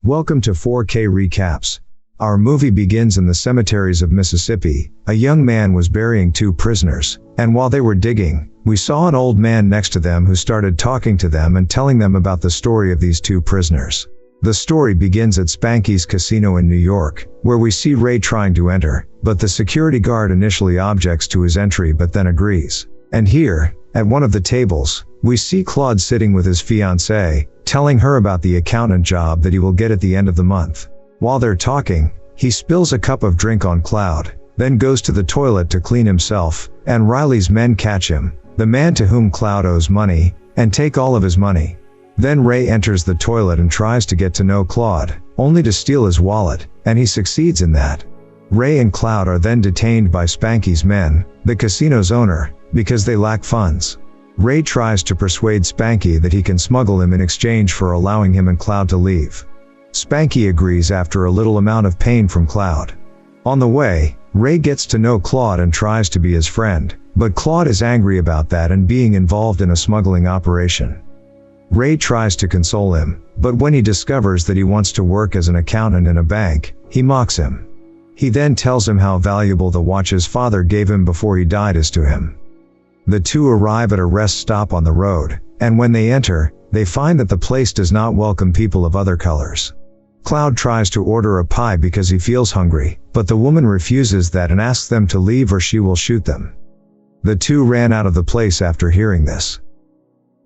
Welcome to 4K Recaps. Our movie begins in the cemeteries of Mississippi. A young man was burying two prisoners, and while they were digging, we saw an old man next to them who started talking to them and telling them about the story of these two prisoners. The story begins at Spanky's Casino in New York, where we see Ray trying to enter, but the security guard initially objects to his entry but then agrees. And here, at one of the tables, we see Claude sitting with his fiancée, telling her about the accountant job that he will get at the end of the month. While they're talking, he spills a cup of drink on Claude, then goes to the toilet to clean himself, and Riley's men catch him, the man to whom Claude owes money, and take all of his money. Then Ray enters the toilet and tries to get to know Claude, only to steal his wallet, and he succeeds in that. Ray and Claude are then detained by Spanky's men, the casino's owner, because they lack funds. Ray tries to persuade Spanky that he can smuggle him in exchange for allowing him and Claude to leave. Spanky agrees after a little amount of pain from Claude. On the way, Ray gets to know Claude and tries to be his friend, but Claude is angry about that and being involved in a smuggling operation. Ray tries to console him, but when he discovers that he wants to work as an accountant in a bank, he mocks him. He then tells him how valuable the watch his father gave him before he died is to him. The two arrive at a rest stop on the road, and when they enter, they find that the place does not welcome people of other colors. Claude tries to order a pie because he feels hungry, but the woman refuses that and asks them to leave or she will shoot them. The two ran out of the place after hearing this.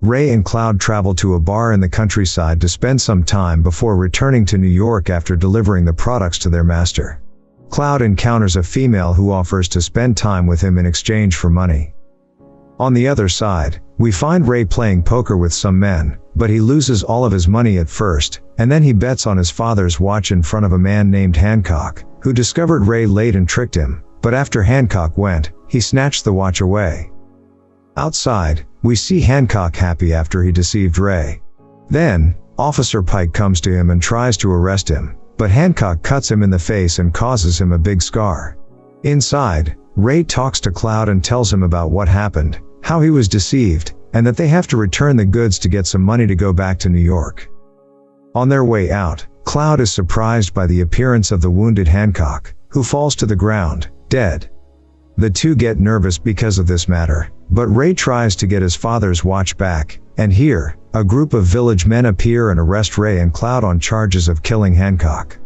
Ray and Claude travel to a bar in the countryside to spend some time before returning to New York after delivering the products to their master. Claude encounters a female who offers to spend time with him in exchange for money. On the other side, we find Ray playing poker with some men, but he loses all of his money at first, and then he bets on his father's watch in front of a man named Hancock, who discovered Ray late and tricked him, but after Hancock went, he snatched the watch away. Outside, we see Hancock happy after he deceived Ray. Then, Officer Pike comes to him and tries to arrest him, but Hancock cuts him in the face and causes him a big scar. Inside, Ray talks to Claude and tells him about what happened, how he was deceived, and that they have to return the goods to get some money to go back to New York. On their way out, Claude is surprised by the appearance of the wounded Hancock, who falls to the ground, dead. The two get nervous because of this matter, but Ray tries to get his father's watch back, and here, a group of village men appear and arrest Ray and Claude on charges of killing Hancock.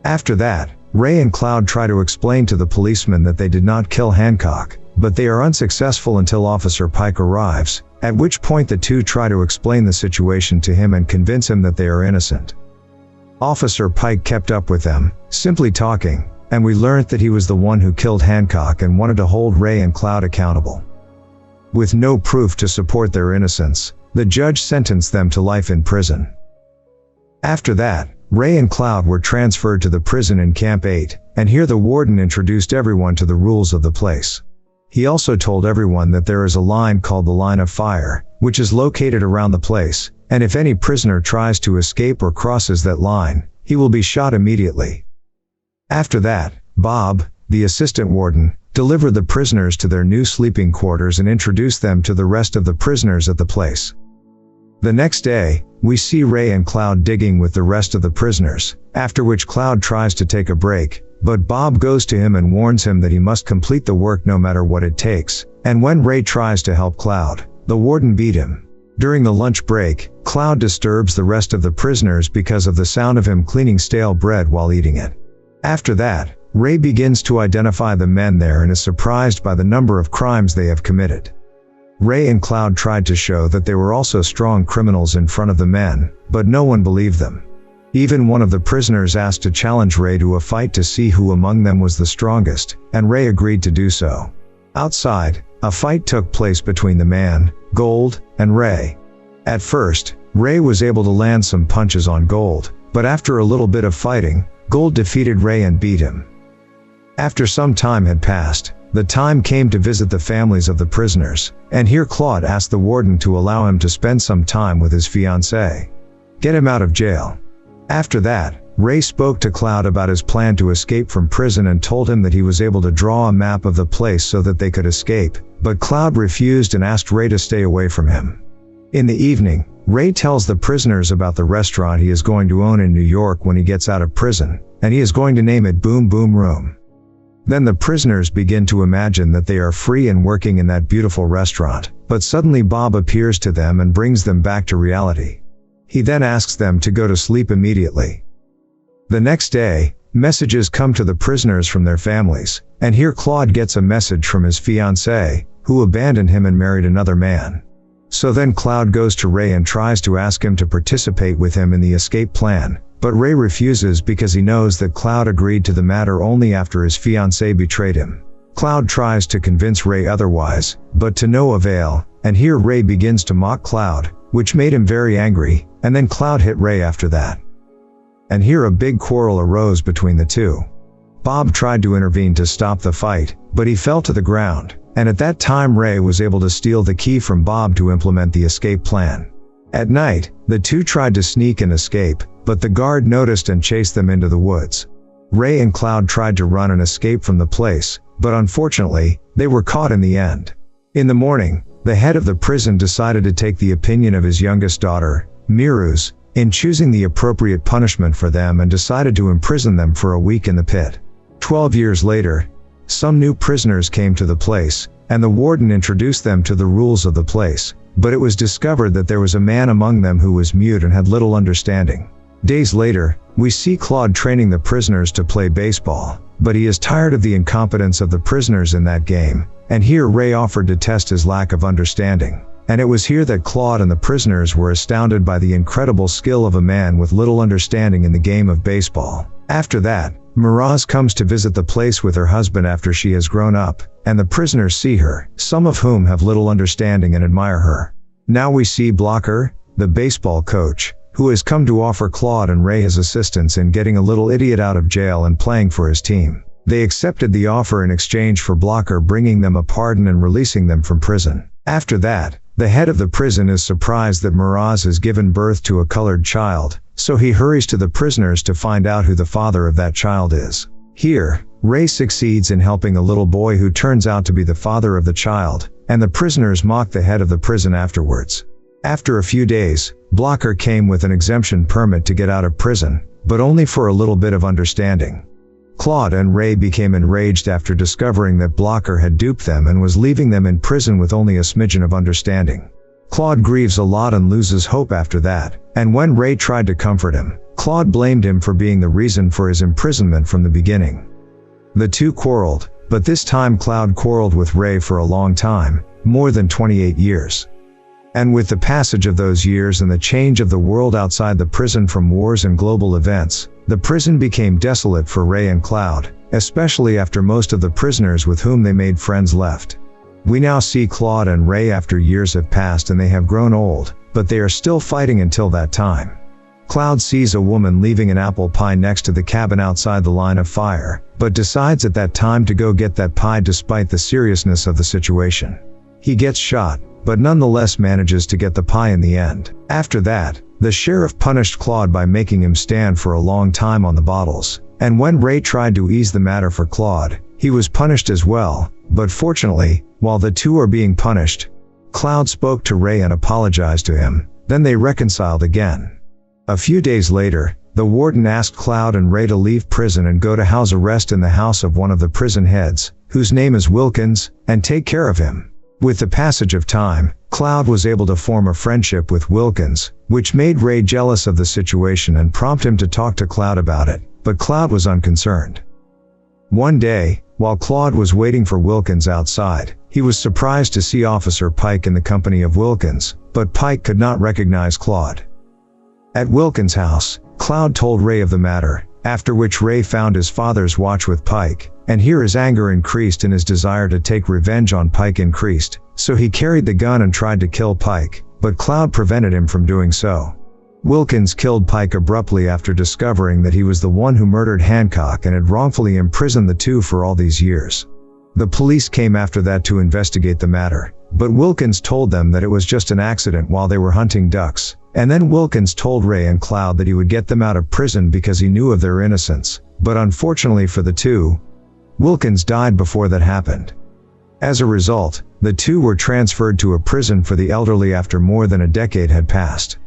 After that, Ray and Claude try to explain to the policeman that they did not kill Hancock, but they are unsuccessful until Officer Pike arrives, at which point the two try to explain the situation to him and convince him that they are innocent. Officer Pike kept up with them, simply talking, and we learned that he was the one who killed Hancock and wanted to hold Ray and Claude accountable. With no proof to support their innocence, the judge sentenced them to life in prison. After that, Ray and Claude were transferred to the prison in Camp 8, and here the warden introduced everyone to the rules of the place. He also told everyone that there is a line called the Line of Fire, which is located around the place, and if any prisoner tries to escape or crosses that line, he will be shot immediately. After that, Bob, the assistant warden, delivered the prisoners to their new sleeping quarters and introduced them to the rest of the prisoners at the place. The next day, we see Ray and Claude digging with the rest of the prisoners, after which Claude tries to take a break, but Bob goes to him and warns him that he must complete the work no matter what it takes, and when Ray tries to help Claude, the warden beat him. During the lunch break, Claude disturbs the rest of the prisoners because of the sound of him cleaning stale bread while eating it. After that, Ray begins to identify the men there and is surprised by the number of crimes they have committed. Ray and Claude tried to show that they were also strong criminals in front of the men, but no one believed them. Even one of the prisoners asked to challenge Ray to a fight to see who among them was the strongest, and Ray agreed to do so. Outside, a fight took place between the man, Gold, and Ray. At first, Ray was able to land some punches on Gold, but after a little bit of fighting, Gold defeated Ray and beat him. After some time had passed, the time came to visit the families of the prisoners, and here Claude asked the warden to allow him to spend some time with his fiancée. Get him out of jail. After that, Ray spoke to Claude about his plan to escape from prison and told him that he was able to draw a map of the place so that they could escape, but Claude refused and asked Ray to stay away from him. In the evening, Ray tells the prisoners about the restaurant he is going to own in New York when he gets out of prison, and he is going to name it Boom Boom Room. Then the prisoners begin to imagine that they are free and working in that beautiful restaurant, but suddenly Bob appears to them and brings them back to reality. He then asks them to go to sleep immediately. The next day, messages come to the prisoners from their families, and here Claude gets a message from his fiancée, who abandoned him and married another man. So then Claude goes to Ray and tries to ask him to participate with him in the escape plan, but Ray refuses because he knows that Claude agreed to the matter only after his fiancée betrayed him. Claude tries to convince Ray otherwise, but to no avail, and here Ray begins to mock Claude, which made him very angry, and then Claude hit Ray after that. And here a big quarrel arose between the two. Bob tried to intervene to stop the fight, but he fell to the ground, and at that time Ray was able to steal the key from Bob to implement the escape plan. At night, the two tried to sneak and escape, but the guard noticed and chased them into the woods. Ray and Claude tried to run and escape from the place, but unfortunately, they were caught in the end. In the morning, the head of the prison decided to take the opinion of his youngest daughter, Miruz, in choosing the appropriate punishment for them and decided to imprison them for a week in the pit. 12 years later, some new prisoners came to the place, and the warden introduced them to the rules of the place, but it was discovered that there was a man among them who was mute and had little understanding. Days later, we see Claude training the prisoners to play baseball, but he is tired of the incompetence of the prisoners in that game, and here Ray offered to test his lack of understanding. And it was here that Claude and the prisoners were astounded by the incredible skill of a man with little understanding in the game of baseball. After that, Miraz comes to visit the place with her husband after she has grown up, and the prisoners see her, some of whom have little understanding and admire her. Now we see Blocker, the baseball coach, who has come to offer Claude and Ray his assistance in getting a little idiot out of jail and playing for his team. They accepted the offer in exchange for Blocker bringing them a pardon and releasing them from prison. After that, the head of the prison is surprised that Miraz has given birth to a colored child, so he hurries to the prisoners to find out who the father of that child is. Here, Ray succeeds in helping a little boy who turns out to be the father of the child, and the prisoners mock the head of the prison afterwards. After a few days, Blocker came with an exemption permit to get out of prison, but only for a little bit of understanding. Claude and Ray became enraged after discovering that Blocker had duped them and was leaving them in prison with only a smidgen of understanding. Claude grieves a lot and loses hope after that, and when Ray tried to comfort him, Claude blamed him for being the reason for his imprisonment from the beginning. The two quarreled, but this time Claude quarreled with Ray for a long time, more than 28 years. And with the passage of those years and the change of the world outside the prison from wars and global events, the prison became desolate for Ray and Claude, especially after most of the prisoners with whom they made friends left. We now see Claude and Ray after years have passed and they have grown old, but they are still fighting until that time. Claude sees a woman leaving an apple pie next to the cabin outside the line of fire, but decides at that time to go get that pie despite the seriousness of the situation. He gets shot, but nonetheless manages to get the pie in the end. After that, the sheriff punished Claude by making him stand for a long time on the bottles, and when Ray tried to ease the matter for Claude, he was punished as well, but fortunately, while the two are being punished, Claude spoke to Ray and apologized to him, then they reconciled again. A few days later, the warden asked Claude and Ray to leave prison and go to house arrest in the house of one of the prison heads, whose name is Wilkins, and take care of him. With the passage of time, Claude was able to form a friendship with Wilkins, which made Ray jealous of the situation and prompted him to talk to Claude about it, but Claude was unconcerned. One day, while Claude was waiting for Wilkins outside, he was surprised to see Officer Pike in the company of Wilkins, but Pike could not recognize Claude. At Wilkins' house, Claude told Ray of the matter, after which Ray found his father's watch with Pike, and here his anger increased and his desire to take revenge on Pike increased, so he carried the gun and tried to kill Pike, but Claude prevented him from doing so. Wilkins killed Pike abruptly after discovering that he was the one who murdered Hancock and had wrongfully imprisoned the two for all these years. The police came after that to investigate the matter, but Wilkins told them that it was just an accident while they were hunting ducks, and then Wilkins told Ray and Claude that he would get them out of prison because he knew of their innocence, but unfortunately for the two, Wilkins died before that happened. As a result, the two were transferred to a prison for the elderly after more than a decade had passed.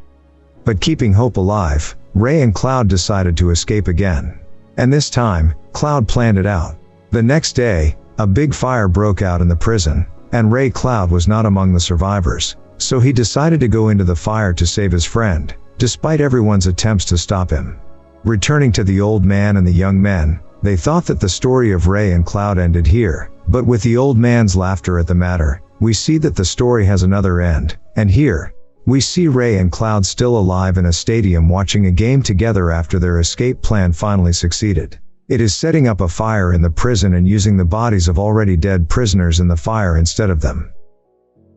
But keeping hope alive, Ray and Cloud decided to escape again. And this time, Cloud planned it out. The next day, a big fire broke out in the prison, and Ray Cloud was not among the survivors, so he decided to go into the fire to save his friend, despite everyone's attempts to stop him. Returning to the old man and the young men, they thought that the story of Ray and Cloud ended here, but with the old man's laughter at the matter, we see that the story has another end, and here, we see Ray and Cloud still alive in a stadium watching a game together after their escape plan finally succeeded. It is setting up a fire in the prison and using the bodies of already dead prisoners in the fire instead of them.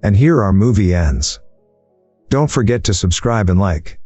And here our movie ends. Don't forget to subscribe and like.